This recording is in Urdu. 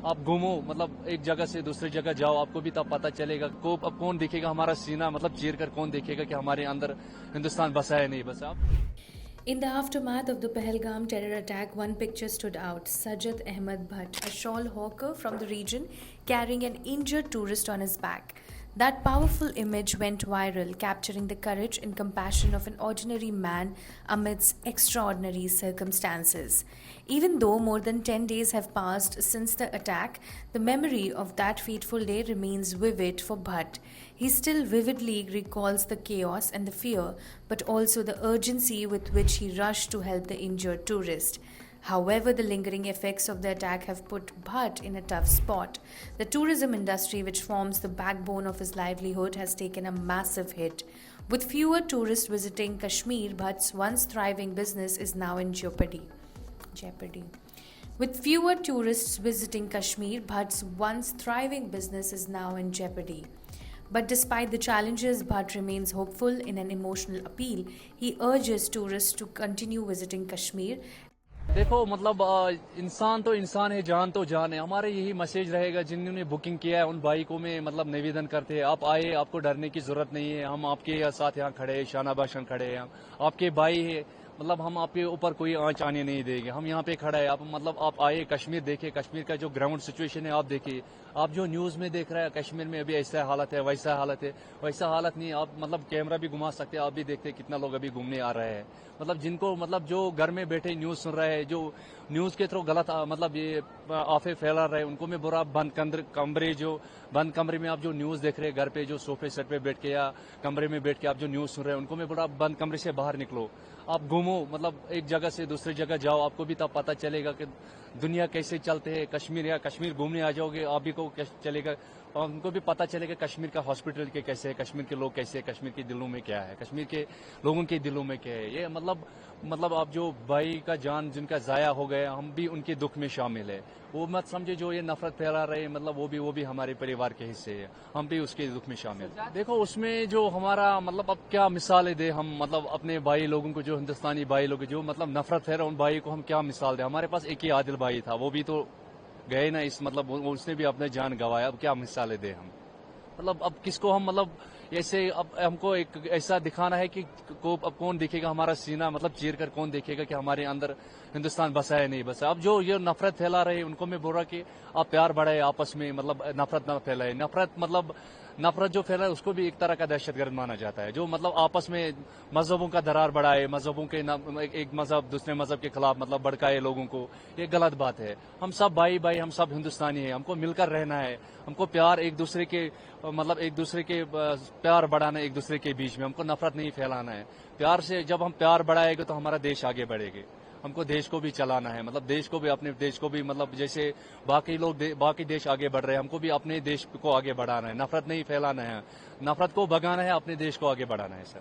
آپ گھومو، مطلب ایک جگہ سے دوسری جگہ جاؤ، آپ کو بھی تب پتہ چلے گا اب کون دیکھے گا ہمارا سینہ، مطلب چیر کر کون دیکھے گا کہ ہمارے اندر ہندوستان بسا ہے نہیں بسا. In the aftermath of the Pahalgam terror attack, one picture stood out: Sajjad Ahmed Bhatt, a shawl hawker from the region, carrying an injured tourist on his back. That powerful image went viral, capturing the courage and compassion of an ordinary man amidst extraordinary circumstances. Even though more than 10 days have passed since the attack, the memory of that fateful day remains vivid for Bhatt. He still vividly recalls the chaos and the fear, but also the urgency with which he rushed to help the injured tourist. However, the lingering effects of the attack have put Bhatt in a tough spot. The tourism industry, which forms the backbone of his livelihood, has taken a massive hit. With fewer tourists visiting Kashmir, Bhatt's once thriving business is now in jeopardy. With fewer tourists visiting Kashmir, Bhatt's once thriving business is now in jeopardy. But despite the challenges, Bhatt remains hopeful. In an emotional appeal, he urges tourists to continue visiting Kashmir. دیکھو مطلب انسان تو انسان ہے، جان تو جان ہے. ہمارے یہی میسج رہے گا جنہوں نے بکنگ کیا ہے ان بھائی کو میں مطلب نویدن کرتے ہیں، آپ آئے، آپ کو ڈرنے کی ضرورت نہیں ہے. ہم آپ کے ساتھ یہاں کھڑے ہیں، شانہ باشن کھڑے ہیں، آپ کے بھائی ہیں، مطلب ہم آپ کے اوپر کوئی آنچ آنے نہیں دیں گے. ہم یہاں پہ کھڑا ہے، آپ مطلب آپ آئے، کشمیر دیکھیں، کشمیر کا جو گراؤنڈ سچویشن ہے آپ دیکھیے. آپ جو نیوز میں دیکھ رہے ہیں کشمیر میں ابھی ایسا حالت ہے، ویسا حالت ہے، ویسا حالت نہیں. آپ مطلب کیمرہ بھی گھما سکتے ہیں، آپ بھی دیکھتے کتنا لوگ ابھی گھومنے آ رہے ہیں. مطلب جن کو مطلب جو گھر میں بیٹھے نیوز سن رہے ہیں، جو نیوز کے تھرو غلط مطلب یہ آفے پھیلا رہے ہیں، ان کو میں برا بند کمرے میں آپ جو نیوز دیکھ رہے ہیں، گھر پہ جو صوفے سیٹ پہ بیٹھ کے یا کمرے میں بیٹھ کے آپ جو نیوز سن رہے ہیں، ان کو میں برا بند کمرے سے باہر نکلو، آپ گھومو، مطلب ایک جگہ سے دوسری جگہ جاؤ، آپ کو بھی تب پتہ چلے گا کہ دنیا کیسے چلتے ہیں. کشمیر گھومنے آ جاؤ گے، آپ بھی کو چلے گا، اور ان کو بھی پتہ چلے گا کشمیر کا ہاسپٹل کے کیسے ہے، کشمیر کے لوگ کیسے ہیں، کشمیر کے دلوں میں کیا ہے، کشمیر کے لوگوں کے دلوں میں کیا ہے. یہ مطلب آپ جو بھائی کا جان جن کا ضائع ہو گیا، ہم بھی ان کے دکھ میں شامل ہے. وہ مت سمجھے جو یہ نفرت پھیلا رہے ہیں، مطلب وہ بھی ہمارے پریوار کے حصے ہیں، ہم بھی اس کے دکھ میں شامل ہیں. دیکھو اس میں جو ہمارا مطلب اب کیا مثالیں دیں ہم، مطلب اپنے بھائی لوگوں کو، جو ہندوستانی بھائی لوگ جو مطلب نفرت پھیلا ان بھائی کو ہم کیا مثال دیں. ہمارے پاس ایک ہی عادل بھائی تھا، وہ بھی تو گئے نا، اس مطلب اس نے بھی اپنے جان گوایا. اب کیا مثالیں دیں ہم، مطلب اب کس کو ہم مطلب ایسے اب ہم کو ایک ایسا دکھانا ہے کہ اب کون دیکھے گا ہمارا سینہ، مطلب چیر کر کون دیکھے گا کہ ہمارے اندر ہندوستان بسا ہے نہیں بسا. اب جو یہ نفرت پھیلا رہے ہیں ان کو میں بول رہا کہ آپ پیار بڑھائے آپس میں، مطلب نفرت نہ پھیلائے. نفرت جو پھیلا ہے اس کو بھی ایک طرح کا دہشت گرد مانا جاتا ہے. جو مطلب آپس میں مذہبوں کا درار بڑھائے، مذہبوں کے ایک مذہب دوسرے مذہب کے خلاف مطلب بڑکائے لوگوں کو، یہ غلط بات ہے. ہم سب بھائی، ہم سب ہندوستانی ہیں، ہم کو مل کر رہنا ہے. ہم کو پیار ایک دوسرے کے پیار بڑھانا ہے، ایک دوسرے کے بیچ میں. ہم کو نفرت نہیں پھیلانا ہے. پیار سے جب ہم پیار بڑھائے گے تو ہمارا دیش آگے بڑھے گا. ہم کو دیش کو بھی چلانا ہے، مطلب اپنے دیش کو بھی مطلب جیسے باقی دیش آگے بڑھ رہے ہیں، ہم کو بھی اپنے دیش کو آگے بڑھانا ہے. نفرت نہیں پھیلانا ہے، نفرت کو بھگانا ہے، اپنے دیش کو آگے بڑھانا ہے. سر